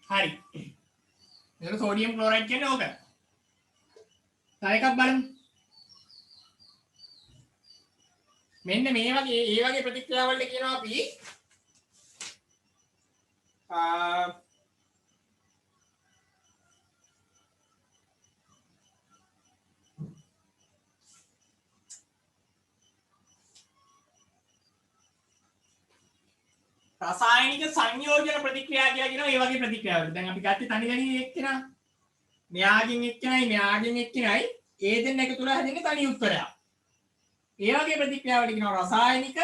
හරි. එතකොට sodium chloride කියන්නේ ඕක. තව එකක් බලමු. මෙන්න මේ වගේ ඒ වගේ ප්‍රතික්‍රියා වලට කියනවා අපි රසායනික සංයෝජන ප්‍රතික්‍රියා කියලා කියනවා මේ වගේ ප්‍රතික්‍රියාවලට. දැන් අපි ගත්තේ තනි තනි එක්කෙනා. මෙයාගෙන් එක්කෙනයි ඒ දෙන්න එකතු වෙලා හැදෙන්නේ තනි උත්තරයක්. ඒ වගේ ප්‍රතික්‍රියාවලට කියනවා රසායනික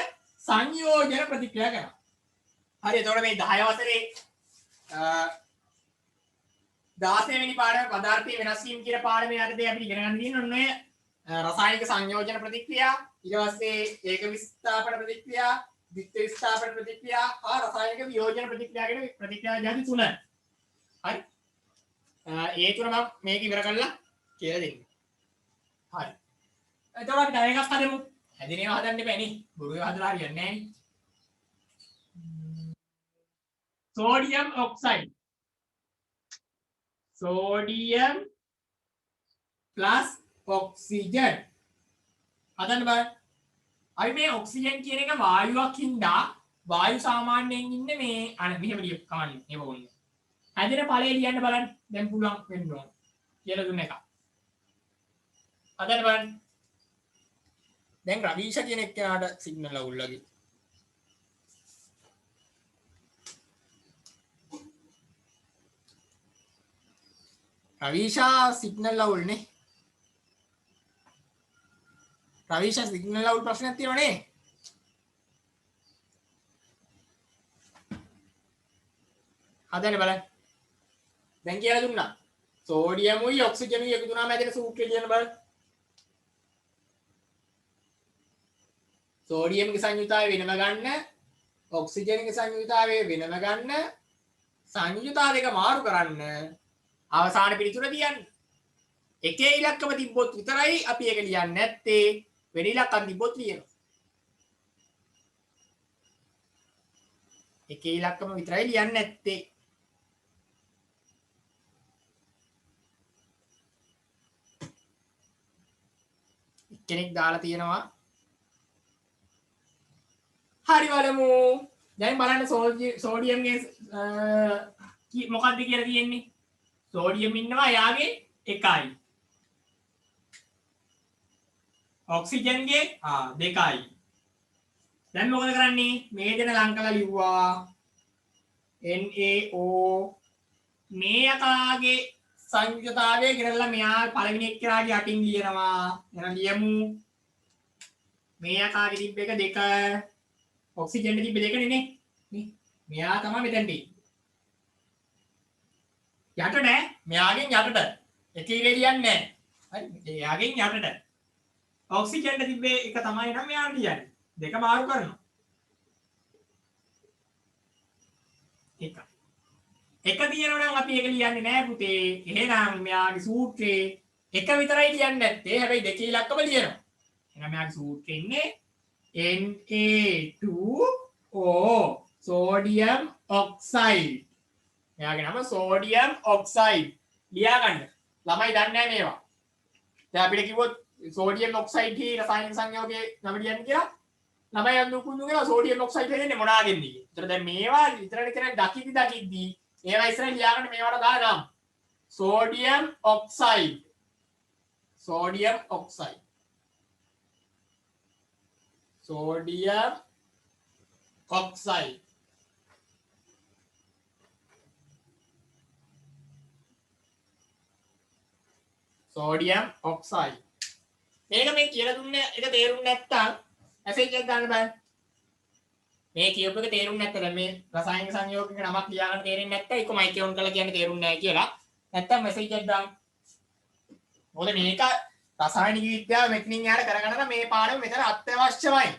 සංයෝජන ප්‍රතික්‍රියා කරනවා. හරි එතකොට මේ 10 වසරේ 16 වෙනි පාඩම පදාර්ථයේ වෙනස් වීම කියන පාඩමේ යටතේ අපි ඉගෙන ගන්න තියෙන ඔන්න ඔය රසායනික සංයෝජන ප්‍රතික්‍රියා ඊට පස්සේ ඒක විස්ථාපන ප්‍රතික්‍රියා ද්විත්ව විස්ථාපන ප්‍රතික්‍රියා හා රසායනික වියෝජන ප්‍රතික්‍රියා කියන ප්‍රතික්‍රියා જાති තුන. හරි. ඒ තුන මම මේක ඉවර කරලා කියලා දෙන්න. හරි. එතකොට අපි තව එකක් හදමු. හැදිනේව හදන්න බෑ නේ. බොරුවේ හදලා හරියන්නේ නැහැ නේ. sodium oxide. sodium plus oxygen. හදන්න බෑ. අපි මේ ඔක්සිජන් කියන එක වායුවක් හින්දා වායු සාමාන්‍යයෙන් ඉන්නේ මේ අර මෙහෙම ලියපු කමන්නේ මේක ඕනේ. හැදෙන ඵලය ලියන්න බලන්න. දැන් පුළුවන් වෙන්න ඕන. කියලා දුන්න එක. හදන්න බලන්න. දැන් රවීෂ කියන එක්කෙනාට සිග්නල් අවුල්ලාගේ. රවීෂා සිග්නල් අවුල්නේ. රවීෂා සිග්නල් අවුල් ප්‍රශ්නයක් තියෙනව නේ? හදන්න බලන්න. දැන් කියලා දුන්නා. සෝඩියමුයි ඔක්සිජනුයි එකතු වුණාම හැදෙන සූත්‍රය කියන බලන්න. සෝඩියම්ගේ සංයුතාවය වෙනම ගන්න, ඔක්සිජන්ගේ සංයුතාවය වෙනම ගන්න, සංයුතා දෙක මාරු කරන්න, අවසාන පිළිතුර තියන්න. එකේ ඉලක්කම තිබ්බොත් විතරයි අපි ඒක ලියන්නේ නැත්තේ. වෙන ඉලක්කම් තිබ්බොත් ලියනවා. එකේ ඉලක්කම විතරයි ලියන්නේ නැත්තේ. කෙනෙක් දාලා තියෙනවා. හරි බලමු. දැන් බලන්න සෝඩියම්ගේ මොකක්ද කියලා තියෙන්නේ? සෝඩියම් ඉන්නවා යාගේ 1යි. ඔක්සිජන්ගේ 2යි. දැන් මොකද කරන්නේ? මේ දෙන ලං කරලා ලිව්වා. NaO මේ යකාගේ සංයුතතාවය ගෙනල්ලා මෙයා පළවෙනි එක්කෙනාගේ යටින් ලියනවා. එහෙනම් ලියමු. මේ යකාගේ තිබ්බ එක 2. ඔක්සිජන් තිබ්බ 2 නේ. මෙයා තමයි මෙතනට යට නෑ. මෙයාගෙන් යටට. එක ඉරේ ලියන්නේ නෑ. හරි. එයාගෙන් යටට. ඔක්සිජන් තිබ්බ එක තමයි නම් මෙයා ලියන්නේ. 2 මාරු කරනවා. එක තියෙනවා නම් අපි ඒක ලියන්නේ නෑ පුතේ. එහෙනම් මෙයාගේ සූත්‍රේ එක විතරයි ලියන්නේ නැත්තේ. හැබැයි 2 ඉලක්කම ලියනවා. එහෙනම් මෙයාගේ සූත්‍රේ ඉන්නේ Na2O sodium oxide. එයාගේ නම sodium oxide. ලියා ගන්න. ළමයි දන්නේ නැහැ මේවා. දැන් අපිට කිව්වොත් sodium oxide හි රසායනික සංයෝගයේ නම ලියන්න කියලා. ළමයි අඳුකුඳු කියලා sodium oxide හදන්නේ මොනවාගෙන්ද කියලා. ඒතර දැන් මේවා විතරනේ කරන්නේ දකිද්දි ඒවා ඉස්සරහින් ලියා ගන්න මේවට දාලා නම් sodium oxide. sodium oxide. sodium oxide. sodium oxide. මේක මේ කියලා දුන්නේ ඒක තේරුම් නැත්තම් මැසේජ් එකක් දාන්න බෑ. මේ කියපු එක තේරුම් නැත්නම් මේ රසායනික සංයෝගයක නමක් ලියාගන්න තේරෙන්නේ නැත්නම් ඒක මයික් ඔන් කරලා කියන්නේ තේරුම් නැහැ කියලා. නැත්තම් මැසේජ් එකක් දාන්න. මොකද මේක රසායනික විද්‍යාව මෙතනින් යාර කරගන්න නම් මේ පාඩම මෙතන අත්‍යවශ්‍යමයි.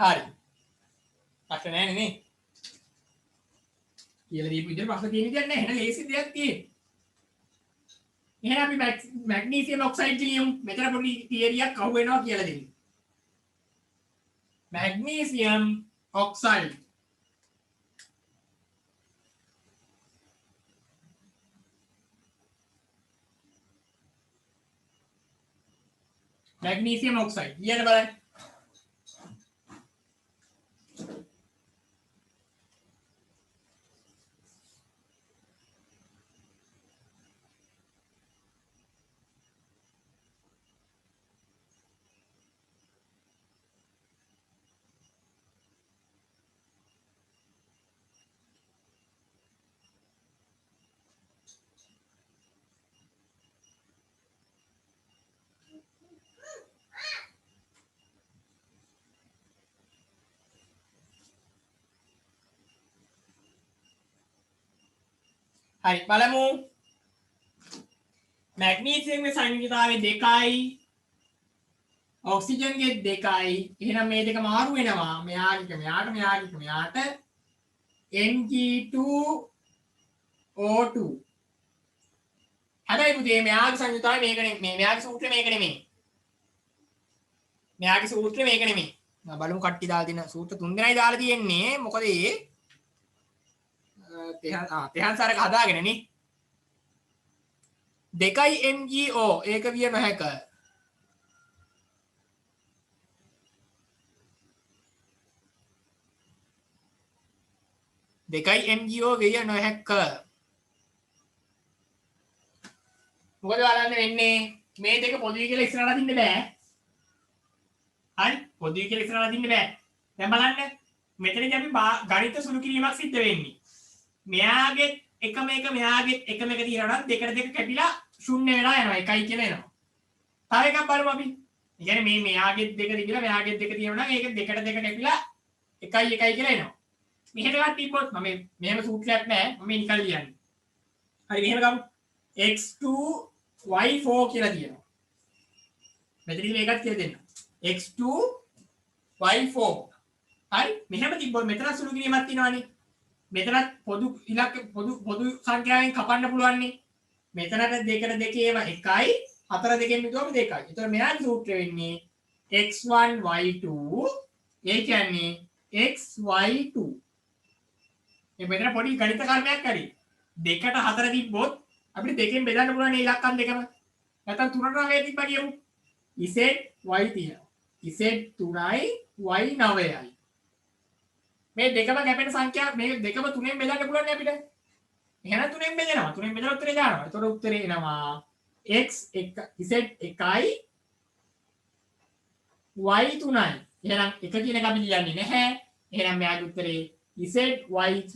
හරි ප්‍රශ්න නැහැ නේ කියලා දීපු විදිහට ප්‍රශ්න තියෙන විදියක් නැහැ එහෙනම් ලේසි දෙයක් තියෙන්නේ එහෙනම් අපි මැග්නීසියම් ඔක්සයිඩ් ලියමු මෙතන පොඩි තියරියක් අහු වෙනවා කියලා දෙන්න මැග්නීසියම් ඔක්සයිඩ් magnesium oxide ලියන්න බලන්න හරි බලමු මැග්නීසියම් ගේ සංයුතියතාවය 2යි ඔක්සිජන් ගේ 2යි එහෙනම් මේ දෙක මාරු වෙනවා මෙයාට Mg2O2 හැබැයි පුතේ මෙයාගේ සංයුතියතාවය මේක නෙමෙයි මෙයාගේ සූත්‍රය මේක නෙමෙයි මෙයාගේ සූත්‍රය මේක නෙමෙයි බලමු කට්ටි දාලා තියෙන සූත්‍ර 3 දෙනයි දාලා තියෙන්නේ මොකද ඒ තෙහන් සරක හදාගෙන නේ 2යි MgO ඒක විය නොහැක 2යි MgO විය නොහැක මොකද බලන්න වෙන්නේ මේ දෙක පොදුයි කියලා ඉස්සරහට දින්න බෑ හරි පොදුයි කියලා ඉස්සරහට දින්න බෑ දැන් බලන්න මෙතනදී අපි ගණිත සුළු කිරීමක් සිද්ධ වෙන්නේ මෙයාගේ එකම එක මෙයාගේ එකම එක තියනවා නම් දෙකට දෙක කැපිලා ශුන්‍ය වෙලා යනවා එකයි කියලා එනවා. තව එකක් බලමු අපි. ඒ කියන්නේ මේ මෙයාගේ දෙක තිබිලා මෙයාගේ දෙක තියෙනවා නම් ඒක දෙකට දෙක කැපිලා එකයි කියලා එනවා. මෙහෙම ගන්න තිබ්බොත් මම මෙහෙම සූත්‍රයක් නැහැ මම නිකන් ලියන්නේ. හරි මෙහෙම ගමු. x2 y4 කියලා තියෙනවා. මෙතනදී මේකත් කියලා දෙන්න. x2 y4 හරි මෙහෙම තිබ්බොත් මෙතන සුළු කිරීමක් තියෙනවානේ. මෙතනත් පොදු ඉලක්ක පොදු සංඛ්‍යාවෙන් කපන්න පුළුවන් නේ. මෙතනට දෙකට දෙකේම 1යි 4 දෙකෙන් මිදුවම 2යි. ඒතකොට මෙයාගේ සූත්‍රය වෙන්නේ x1 y2 ඒ කියන්නේ xy2. මේ මෙතන පොඩි ගණිත කර්මයක් කරේ. 2ට 4 තිබ්බොත් අපිට දෙකෙන් බෙදන්න පුළුවන් මේ ඉලක්කම් දෙකම. නැත්නම් 3ට 9 තිබ්බා කියමු. z y තියෙනවා. z 3යි y 9යි. මේ දෙකම කැපෙන සංඛ්‍යා මේ දෙකම 3ෙන් බෙදන්න පුළුවන් නේ අපිට. එහෙනම් 3ෙන් බෙදෙනවා. 3ෙන් බෙදලා උත්තරේ දානවා. ඒතකොට උත්තරේ එනවා x 1 z 1යි y 3යි. එහෙනම් 1 කියන එක අපි ලියන්නේ නැහැ. එහෙනම් මෙයාගේ උත්තරේ z y3.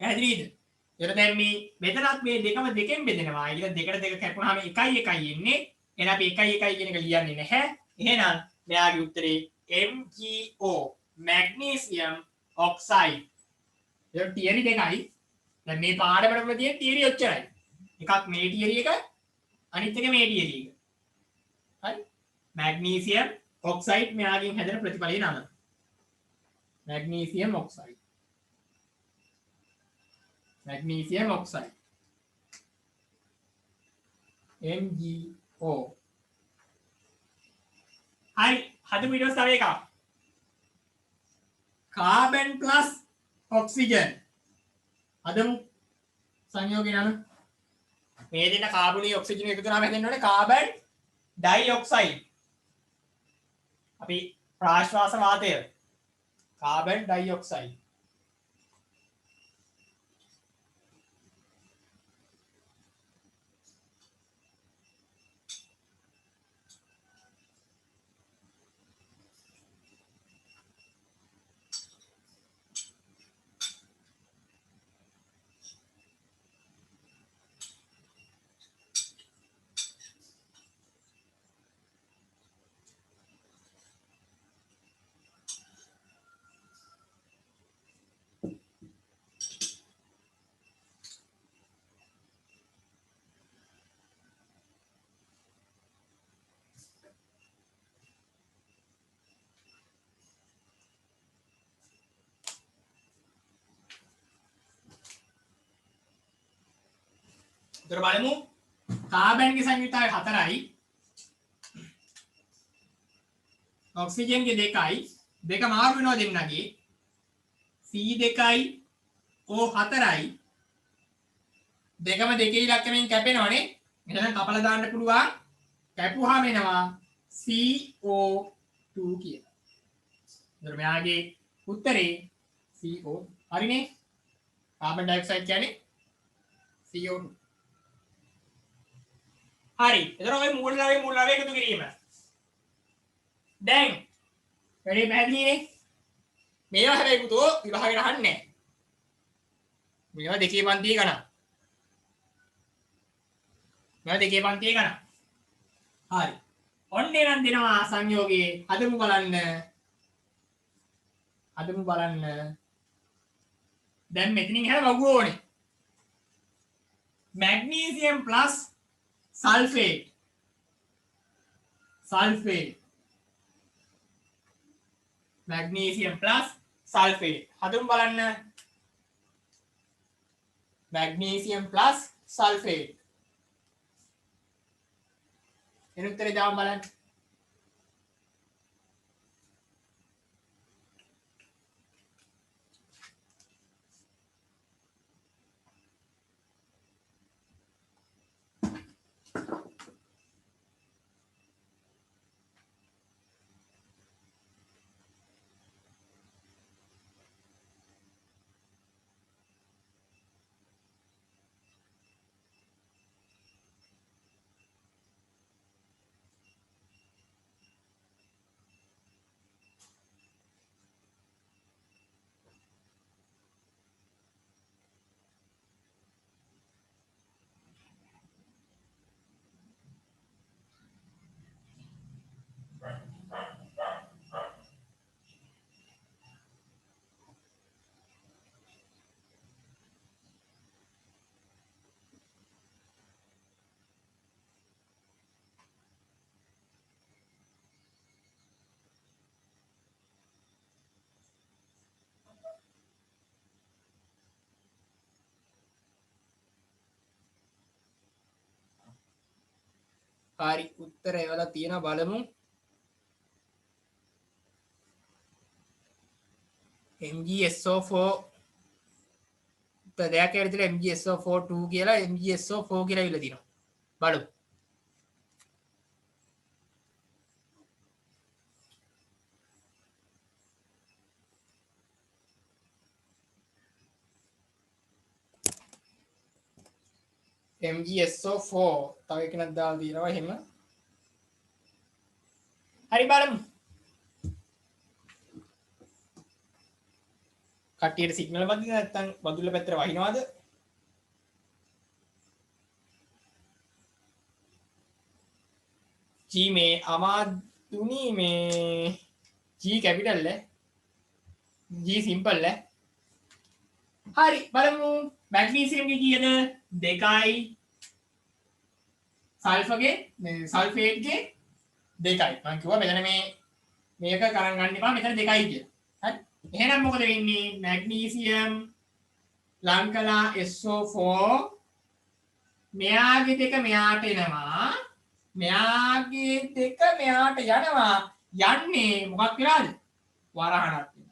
පැහැදිලිද? එතකොට දැන් මේ මෙතනත් මේ දෙකම දෙකෙන් බෙදෙනවා. ඊට දෙකට දෙක කැපුණාම 1යි එන්නේ. එහෙනම් අපි 1යි කියන එක ලියන්නේ නැහැ. එහෙනම් මෙයාගේ උත්තරේ MgO magnesium oxide. ඒක තියරි දෙකයි. දැන් මේ පාඩමවල තියෙන තියරි ඔච්චරයි. එකක් මේ තියරි එක අනිත් එක මේ තියරි එක. හරි? magnesium oxide මෙයාගෙන් හැදෙන ප්‍රතිඵලයේ නම. magnesium oxide. magnesium oxide. MgO. හරි හදමු ඊට පස්සේ තව එකක්. carbon plus oxygen. හදමු සංයෝගය නම. මේ දෙන කාබනී ඔක්සිජන් එකතු වුණාම හැදෙන්න ඕනේ කාබන් ඩයිऑක්සයිඩ්. අපි ප්‍රාශ්වාස වාතය. කාබන් ඩයිऑක්සයිඩ්. ඒතර බලමු කාබන්ගේ සංයුතාවේ 4යි ඔක්සිජන්ගේ 2යි දෙක මාරු වෙනවා දෙන්නගේ C2යි O4යි දෙකම දෙකේ ඉලක්කමෙන් කැපෙනවනේ එහෙනම් කපලා දාන්න පුළුවන් කැපුවාම එනවා CO2 කියලා. ඒතර මෙයාගේ උත්තරේ CO හරිනේ කාබන් ඩයොක්සයිඩ් කියන්නේ CO2 හරි එතකොට ඔය මූලද්‍රව්‍ය එකතු කිරීම දැන් වැඩි පැහැදිලිනේ මේවා හැබැයි පුතෝ විභාගයට අහන්නේ නැහැ මේවා දෙකේ පන්තියේ ගණන් මේවා දෙකේ පන්තියේ ගණන් හරි ඔන්න එනම් දෙනවා සංයෝගයේ හදමු බලන්න දැන් මෙතනින් හැර වගුව ඕනේ magnesium plus sulfate magnesium plus sulfate හදමු බලන්න magnesium plus sulfate එන උත්තරේ දාමු බලන්න හරි උත්තර එවලා තියෙනවා බලමු MgSO4 දෙයක් ඇවිල්ලා MgSO4 2 කියලා MgSO4 කියලා ඉවිල්ලා තියෙනවා බලමු MgSO4 තව එකක් දාලා තියෙනවා එහෙම හරි බලමු කට්ටියට සිග්නල් වදිනවද නැත්නම් බදුල්ල පැත්තට වහිනවද G මේ අමාදුනි මේ G කැපිටල් G සිම්පල් හරි බලමු මැග්නීසියම් ගේ කීයද 2යි සල්ෆර්ගේ සල්ෆේට් ගේ 2යි මම කිව්වා මෙතන මේක ගණන් ගන්න එපා මෙතන 2යි කියලා හරි එහෙනම් මොකද වෙන්නේ මැග්නීසියම් ලං කළා SO4 මෙයාගේ දෙක මෙයාට එනවා මෙයාගේ දෙක මෙයාට යනවා යන්නේ මොකක් වෙලාද වරහණක් වෙනවා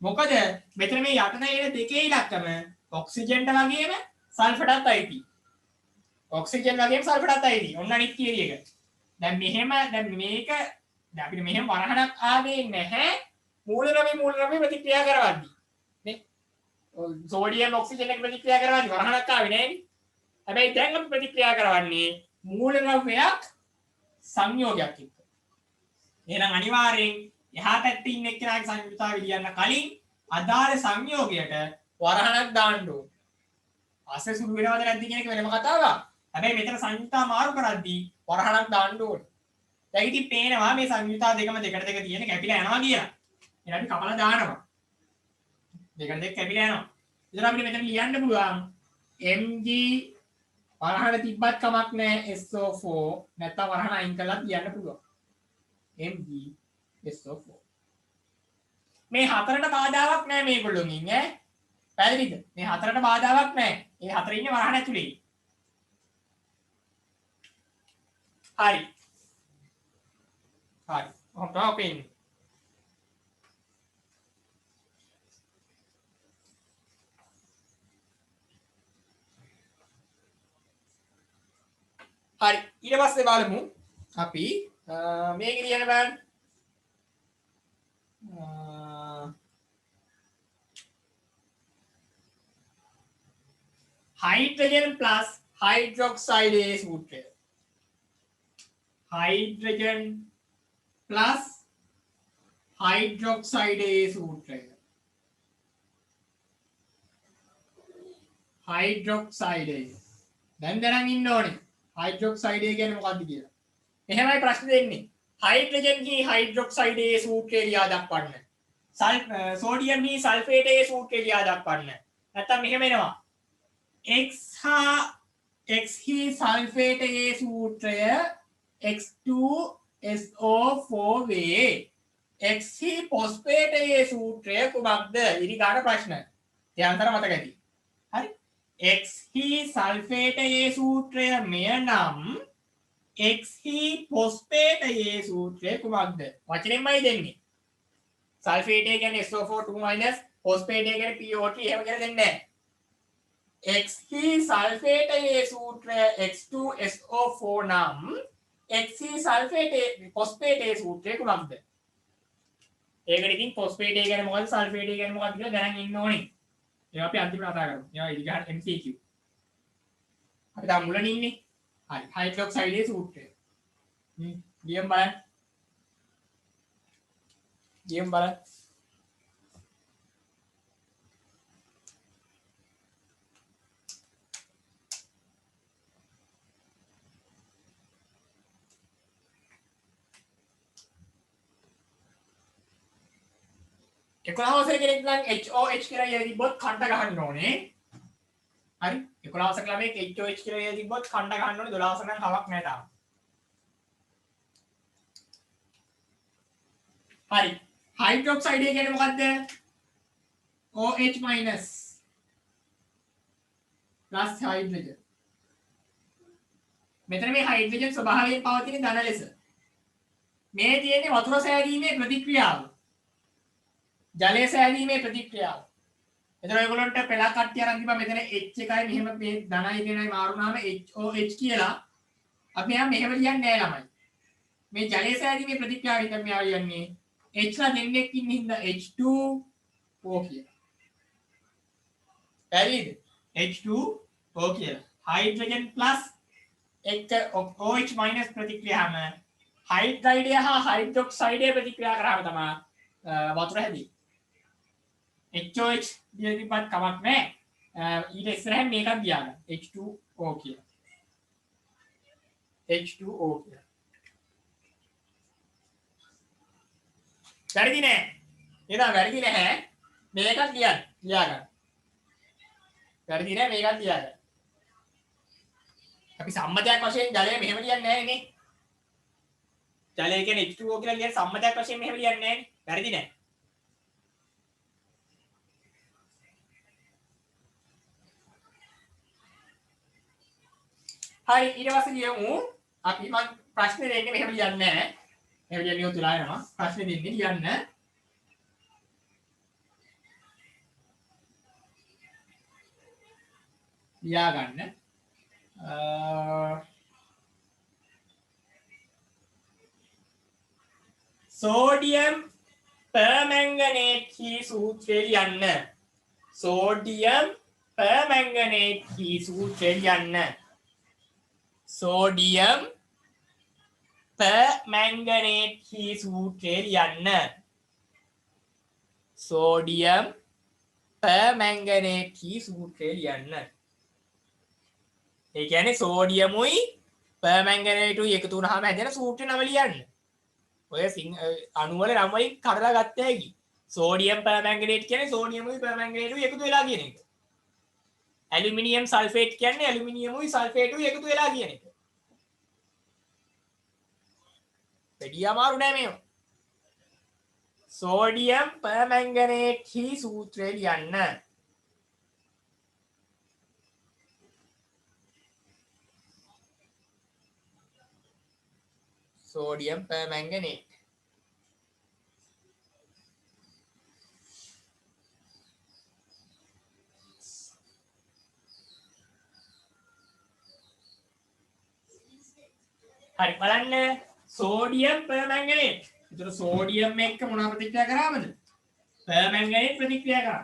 මොකද මෙතන මේ යට තියෙන දෙකේ ඉලක්කම ඔක්සිජන්ට වගේම සල්ෆර්ටත් අයිති ඔක්සිජන් වගේම සල්ෆර්ටත් අයිති ඔන්න අනිත් තියරි එක දැන් මෙහෙම දැන් මේක දැන් අපිට මෙහෙම වරහණක් ආවේ නැහැ මූලද්‍රව්‍ය ප්‍රතික්‍රියා කරවද්දී නේ සෝඩියම් ඔක්සිජන් එක ප්‍රතික්‍රියා කරවද්දී වරහණක් ආවේ නැහැ හැබැයි දැන් අපි ප්‍රතික්‍රියා කරවන්නේ මූලද්‍රව්‍යයක් සංයෝගයක් එක්ක එහෙනම් අනිවාර්යෙන් එහා පැත්තේ ඉන්න එක්කෙනාගේ සංයුතාවය ලියන්න කලින් අදාළ සංයෝගයට වරහණක් දාන්න ඕනේ. ආසේ සුළු වෙනවද නැද්ද කියන එක වෙනම කතාවක්. හැබැයි මෙතන සංයුතා මාරු කරද්දී වරහණක් දාන්න ඕනේ. දැන් ඉතින් පේනවා මේ සංයුතා දෙකම දෙකට දෙක තියෙන කැපිලා යනවා කියලා. එහෙනම් අපි කපලා දානවා. දෙකට දෙක කැපිලා යනවා. ඉතින් අපිට මෙතන ලියන්න පුළුවන් Mg වරහණ තිබ්බත් කමක් නැහැ SO4 නැත්නම් වරහණ අයින් කරලා තියන්න පුළුවන්. Mg SO4 මේ හතරට බාධාවක් නැහැ මේගොල්ලෝගෙන් ඈ පැහැදිලිද මේ හතරට බාධාවක් නැහැ මේ හතරේ ඉන්නේ වරහණ ඇතුලේ හරි හරි ඔහොම තමයි පේන්නේ හරි ඊට පස්සේ බලමු අපි මේක ලියන්න බලන්න hydrogen plus hydroxide सूत्र hydrogen plus hydroxide सूत्र hydroxide දැන් දැනන් ඉන්න ඕනේ hydroxide කියන්නේ මොකක්ද කියලා එහෙමයි ප්‍රශ්න දෙන්නේ hydrogen හි hydroxide सूत्र ලියා දක්වන්න sodium හි sulfate सूत्र ලියා දක්වන්න නැත්නම් මෙහෙම එනවා X ही सल्फेट ये सूत्रය X2SO4 වේ X ही फॉस्फेट ये सूत्रය කුමක්ද ඉරිගාන ප්‍රශ්න ඒ අන්තර මතක ඇති හරි X ही सल्फेट ये सूत्रය මෙය නම් X ही फॉस्फेट ये सूत्रය කුමක්ද වචනෙන්මයි දෙන්නේ සල්ෆේට් එක කියන්නේ SO4 2- फॉस्फेट එක කියන්නේ PO3 එහෙම කියලා දෙන්නේ නැහැ X ही सल्फेट ये सूत्र X2SO4 नाम X ही सल्फेट फॉस्फेट ये सूत्र කුමක්ද ඒකට ඉතින් फॉस्फेट එක කියන්නේ මොකද්ද සල්ෆේට් එක කියන්නේ මොකද්ද කියලා දැනන් ඉන්න ඕනේ ඒවා අපි අන්තිමට කතා කරමු ඒවා ඉතින් MCQ අපි තාම මුලනේ ඉන්නේ හරි හයිඩ්‍රොක්සයිඩ් ඒ සූත්‍රය ගියම් බලන්න එකොළහවසර කෙනෙක් නම් HOH කියලා ඉය තිබ්බොත් කණ්ඩ ගහන්න ඕනේ. හරි? 11වසර ළමයෙක් HOH කියලා ඉය තිබ්බොත් කණ්ඩ ගහන්න ඕනේ 12වසර නම් කවක් නැහැ තාම. හරි. හයිඩ්‍රොක්සයිඩ් කියන්නේ මොකද්ද? OH- plus hydrogen. මෙතන මේ හයිඩ්‍රජන් ස්වභාවයෙන් පවතින ධන ලෙස. මේ තියෙන්නේ වතුර සෑදීමේ ප්‍රතික්‍රියාව. ජලය සෑදීමේ ප්‍රතික්‍රියාව. එතන ඔයගොල්ලන්ට පෙළ කට්ටිය අරන් තිබ්බා මෙතන H එකයි මෙහෙම මේ ධනයි දෙනයි මාරු වුණාම HOH කියලා අපි මෙහෙම ලියන්නේ නැහැ ළමයි. මේ ජලය සෑදීමේ ප්‍රතික්‍රියාව විතර මෙයා ලියන්නේ H ලා දෙන්නෙක් ඉන්න හින්දා H2O කියලා. හරිද? H2O කියලා. හයිඩ්‍රජන් ප්ලස් එක OH මයිනස් ප්‍රතික්‍රියාවම හයිඩ්‍රයිඩය හා හයිඩ්‍රොක්සයිඩය ප්‍රතික්‍රියා කරාම තමයි වතුර හැදෙන්නේ. HOH දියතිපත් කමක් නැහැ. ඊට ඉස්සරහින් මේකක් දියාගන්න. H2O කියලා. H2O කියලා. වැරදි නෑ. නේද? වැරදි නැහැ. මේකක් ලියාගන්න. වැරදි නෑ මේකක් ලියාගන්න. අපි සම්මතයක් වශයෙන් ජලය මෙහෙම ලියන්නේ නැහැ නේ. ජලය කියන්නේ H2O කියලා ලියන සම්මතයක් වශයෙන් මෙහෙම ලියන්නේ නැහැ නේ. වැරදි නෑ. හරි ඊට පස්සේ ලියමු අපි මම ප්‍රශ්න දෙන්නේ මෙහෙම ලියන්නේ නැහැ. මෙහෙම ලියන්නේ උතුලා යනවා. ප්‍රශ්න දෙන්නේ ලියන්න. ලියා ගන්න. सोडियम परमैंगनेट की सूत्र ලියන්න. सोडियम परमैंगनेट की सूत्र ලියන්න. सोडियम परमैंगनेट की सूत्र ලියන්න. सोडियम परमैंगनेट की सूत्र ලියන්න. ඒ කියන්නේ සෝඩියමුයි පර්මැංගනේටුයි එකතු වුණාම හැදෙන සූත්‍රේ නම ලියන්න. ඔය අණු වල නම් වලින් කඩලා ගත්ත හැකි. සෝඩියම් පර්මැංගනේට් කියන්නේ සෝඩියමුයි පර්මැංගනේටුයි එකතු වෙලා කියන එක. ඇලුමිනියම් සල්ෆේට් කියන්නේ ඇලුමිනියමුයි සල්ෆේටුයි එකතු වෙලා කියන එක. වැඩි අමාරු නෑ මේව. සෝඩියම් පර්මැංගනේට් හි සූත්‍රය ලියන්න. sodium permanganate. හරි බලන්න sodium permanganate. ඒතර sodium එක්ක මොනවා ප්‍රතික්‍රියා කරාමද? permanganate ප්‍රතික්‍රියා කරා.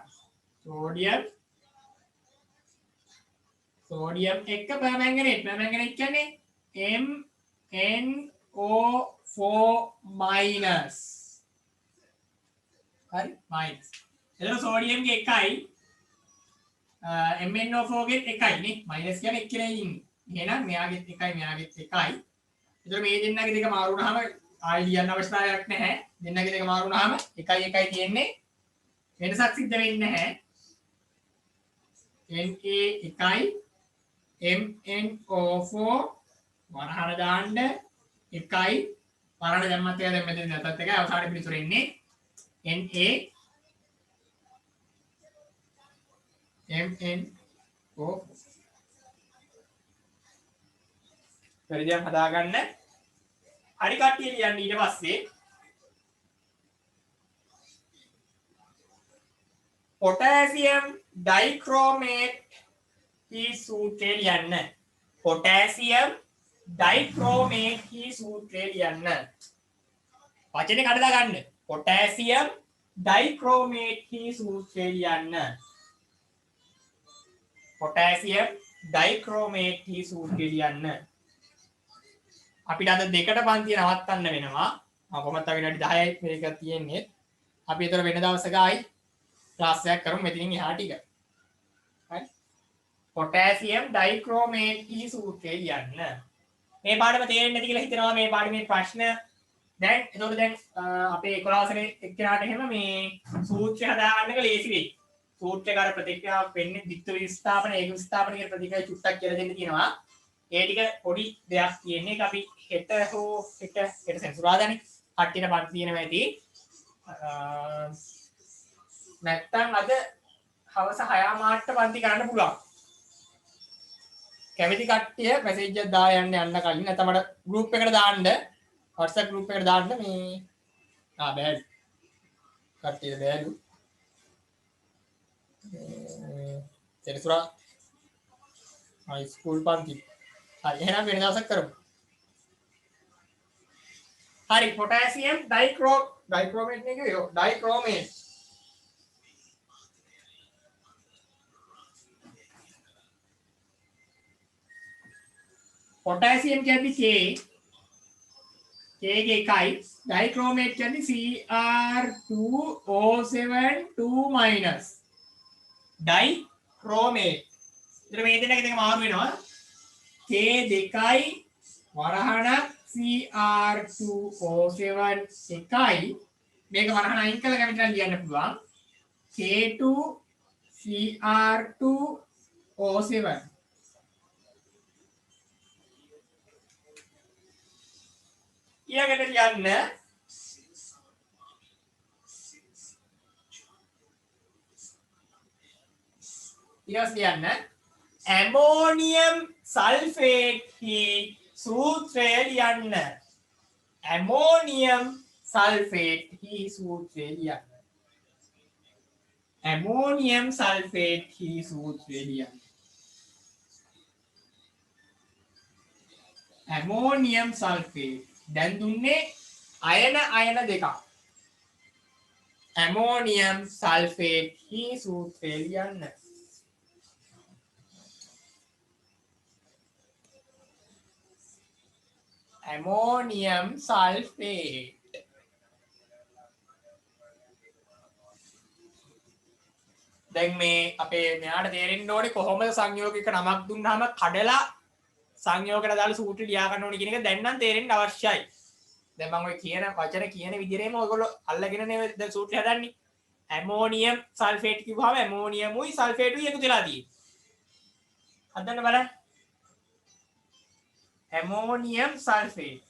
sodium එක්ක permanganate. permanganate කියන්නේ MnO4 minus. හරි minus. එතන sodium ගේ එකයි MnO4 ගේ එකයි නේ. minus කියන්නේ එක්කනේ ඉන්නේ. එහෙනම් මෙයාගෙත් එකයි මෙයාගෙත් එකයි. එතන මේ දෙන්නගේ දෙක මාරු වුණාම ආයි ලියන්න අවශ්‍යතාවයක් නැහැ. දෙන්නගේ දෙක මාරු වුණාම එකයි එකයි තියෙන්නේ. වෙනසක් සිද්ධ වෙන්නේ නැහැ. Na එකයි MnO4 වරහන දාන්න එකයි වරහන දැම්මත් එක දැන් මෙතන නැතත් එකයි අවසානයේ පිළිතුර එන්නේ MnO4 පරිදි හදාගන්න හරි කට්ටිය ලියන්න ඊට පස්සේ potassium dichromate ही सूत्रे ලියන්න potassium dichromate ही सूत्रे ලියන්න වචනේ කඩලා ගන්න potassium dichromate ही सूत्रे ලියන්න potassium dichromate ही सूत्रे ලියන්න අපිට අද දෙකට පන්තිය නවත්තන්න වෙනවා කොහොමද තව විනාඩි 10යි මේක තියෙන්නේ අපි ඒතර වෙන දවසක ආයි ක්ලාස් එකක් කරමු මෙතනින් එහාට ටික හරි potassium dichromate ही सूत्रे ලියන්න මේ පාඩම තේරෙන්නේ නැති කියලා හිතනවා මේ පාඩමේ ප්‍රශ්න දැන් එතකොට දැන් අපේ 11 වසරේ එක්කෙනාට එහෙම මේ සූත්‍රය හදාගන්න එක ලේසි වෙයි සූත්‍රේ කාර ප්‍රතික්‍රියාවක් වෙන්නේ ද්විත්ව විස්ථාපන ඒක විස්ථාපන කියන ප්‍රතික්‍රියා චුට්ටක් කියලා දෙන්න තියෙනවා ඒ ටික පොඩි දෙයක් කියන්නේ ඒක අපි හෙට සෙන්සුරාදානේ කට්ටියට පන්ති තියෙනවා ඇති නැත්තම් අද හවස 6 මාට්ට පන්ති කරන්න පුළුවන් කැමති කට්ටිය මැසේජ් එකක් දා යන්න කලින් නැත්නම් මට ගෲප් එකට දාන්න WhatsApp ගෲප් එකට දාන්න මේ බෑලු කට්ටිය බෑලු සෙන්සුරා හයි ස්කූල් පන්ති හරි එහෙනම් වෙන දවසක් කරමු හරි potassium dichromate නේ කියෝ dichromate potassium කියන්නේ K ගේ එකයි dichromate කියන්නේ Cr2O7 2 minus dichromate ඉතින් මේ දෙන්නගේ දෙක මාරු වෙනවා K දෙකයි වරහණ Cr2O7 එකයි මේක වරහණ අයින් කළා කැමතිනම් ලියන්න පුළුවන් K2 Cr2O7 ඊළඟට ලියන්න ඊළඟට ලියන්න ammonium sulfate ही सूत्रे ලියන්න ammonium sulfate ही सूत्रे ලියන්න ammonium sulfate ही सूत्रे ලියන්න ammonium sulfate දැන් දුන්නේ අයන දෙකක් ammonium sulfate ही सूत्रे ලියන්න ammonium sulfate දැන් මේ අපේ මෙයාට තේරෙන්න ඕනේ කොහොමද සංයෝගයක නමක් දුන්නාම කඩලා සංයෝගයට දාලා සූත්‍රය ලියා ගන්න ඕනේ කියන එක දැන් නම් තේරෙන්න අවශ්‍යයි. දැන් මම ඔය කියන වචන කියන විදිහේම ඔයගොල්ලෝ අල්ලගෙන නේ දැන් සූත්‍රය හදන්නේ. ammonium sulfate කිව්වම ammonium උයි sulfate උයි එකතු වෙලා තියෙන්නේ. හදන්න බලන්න. ammonium sulfate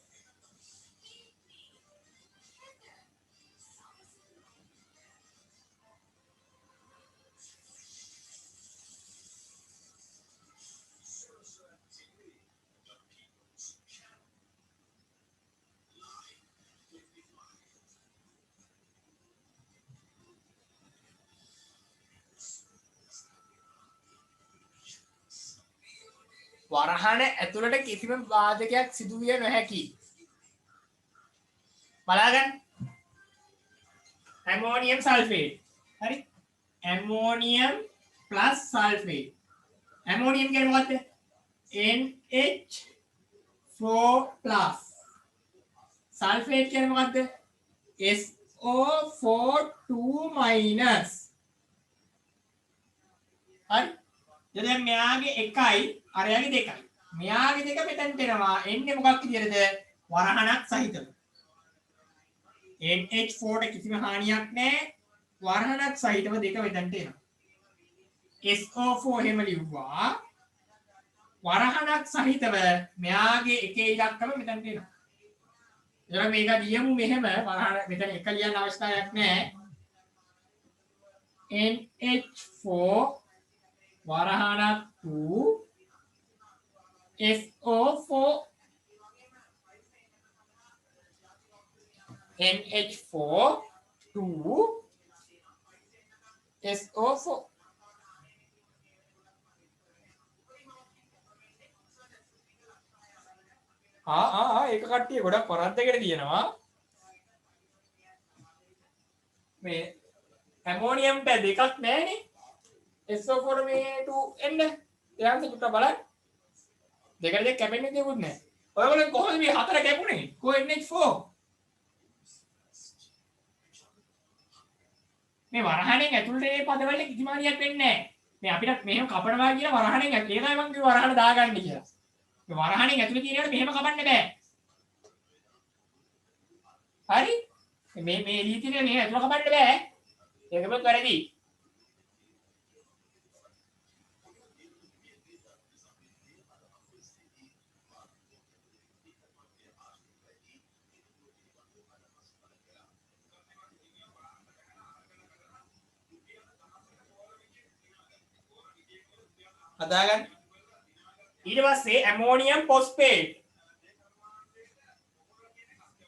වරහන ඇතුළට කිසිම වාදකයක් සිදු විය නොහැකි. බලාගන්න. Ammonium sulphate. හරි. Ammonium plus sulphate. ඇමෝනියම් කියන්නේ මොකක්ද? NH4+. සල්ෆේට් කියන්නේ මොකක්ද? SO4 2-. හරි. දැන් මෙයාගේ 1යි අරයාගේ 2යි. මෙයාගේ 2 මෙතනට එනවා. එන්නේ මොකක් විදියටද? වරහණක් සහිතව. NH4 ට කිසිම හානියක් නැහැ. වරහණක් සහිතව 2 මෙතනට එනවා. SO4 එහෙම ලිව්වා. වරහණක් සහිතව මෙයාගේ එකේ ඉලක්කම මෙතනට එනවා. එතන මේක ලියමු මෙහෙම වරහණ මෙතන එක ලියන්න අවශ්‍යතාවයක් නැහැ. NH4 වරහණක් 2 SO4 NH4 2 SO4 ඒක කට්ටිය ගොඩක් වරද්දකට කියනවා මේ ඇමෝනියම්ට දෙකක් නැහැනේ SO4 මේ 2 එන්න එයාන්ට පුතා බලන්න දෙකට දෙක කැපෙන්නේ දෙකුත් නැහැ ඔයගොල්ලෝ කොහොමද මේ හතර කැපුණේ කො NH4 මේ වරහණෙන් ඇතුළට ඒ පදවල කිසිම හරියක් වෙන්නේ නැහැ මේ අපිට මෙහෙම කපනවා කියන වරහණෙන් ඒ තමයි මම කිව්ව වරහණ දාගන්න කියලා මේ වරහණෙන් ඇතුළේ තියෙන ඒවාට මෙහෙම කපන්න බෑ හරි මේ රීතියේ මේ ඇතුළ කපන්න බෑ ඒකම වැරදි හදාගන්න ඊට පස්සේ ammonium phosphate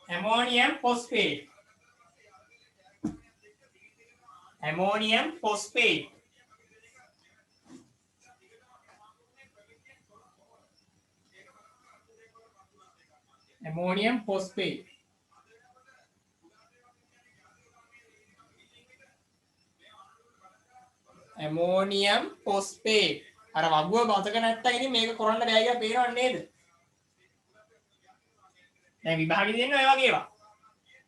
ammonium phosphate ammonium phosphate ammonium phosphate ammonium phosphate අර වගුව මතක නැත්තම් ඉතින් මේක කරන්න බෑ කියලා පේනව නේද දැන් විභාගෙ දෙන්නේ ඔය වගේ ඒවා.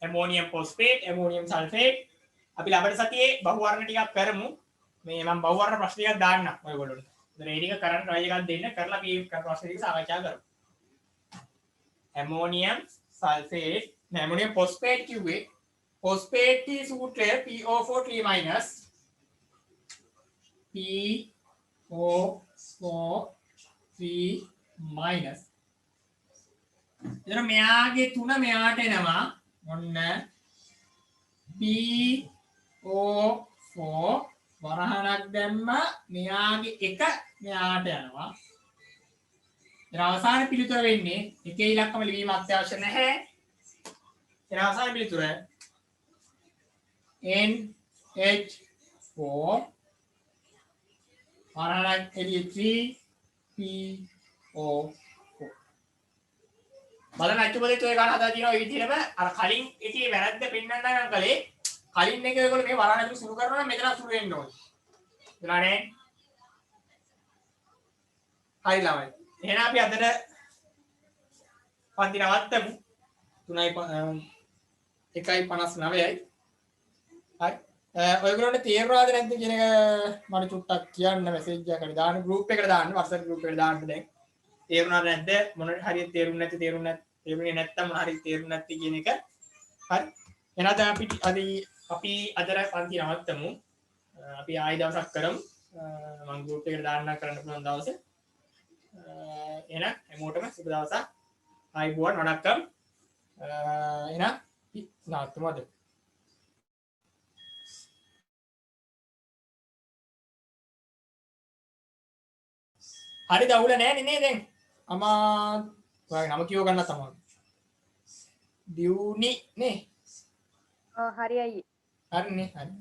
Ammonium phosphate, ammonium sulphate. අපි ළඟට සතියේ බහුවර්ණ ටිකක් කරමු. මේ මම බහුවර්ණ ප්‍රශ්න ටිකක් දාන්නම් ඔයගොල්ලෝට. ඉතින් ඒ ටික කරන්න try එකක් දෙන්න කරලා අපි ප්‍රශ්න ටික සාකච්ඡා කරමු. ඇමෝනියම් සල්ෆේට්, ඇමෝනියම් ෆොස්ෆේට් කිව්වේ ෆොස්ෆේට් ටී සූත්‍රය PO4 PO4 එතන මෙයාගේ 3 මෙයාට එනවා ඔන්න PO4 වරහණක් දැම්ම මෙයාගේ 1 මෙයාට යනවා එතන අවසාන පිළිතුර වෙන්නේ එකේ ඉලක්කම ලිවීම අත්‍යවශ්‍ය නැහැ එතන අවසාන පිළිතුර NH4 වරහණක් එළියේ 3 PO4 බලන්න අච්චුපදේ toy ගන්න හදලා තියෙනවා මේ විදිහටම අර කලින් එකේ වැරද්ද පෙන්වන්න නම් කලේ කලින් එකේ ඔයගොල්ලෝ මේ වරහණ ඇතුළේ සුරු කරනවා නම් මෙතන සුරු වෙන්න ඕනේ. එලානේ. හරි ළමයි. එහෙනම් අපි අදට පන්ති නවත්තමු. 1:59යි. හරි. ඔයගොල්ලන්ට තේරෙනවද නැද්ද කියන එක මට චුට්ටක් කියන්න මැසේජ් එකකට දාන්න group එකට දාන්න WhatsApp group එකට දාන්න දැන්. තේරුණාද නැද්ද මොන හරියට තේරුන්නේ නැත්නම් මොන හරි තේරුන්නේ නැති කියන එක හරි එහෙනම් අපි අදට පන්ති නවත්තමු අපි ආයෙ දවසක් කරමු මම ගෲප් එකට දාන්න කරන්න පුළුවන් දවසේ එහෙනම් හැමෝටම සුබ දවසක් ආයිබෝන් වණක්කම් එහෙනම් නවත්තමු අද හරි දවුල නෑ නේ දැන් අමා ඔයාගේ නම කියව ගන්න තමයි දියුනි නේ හරි අයියේ හරිනේ හරි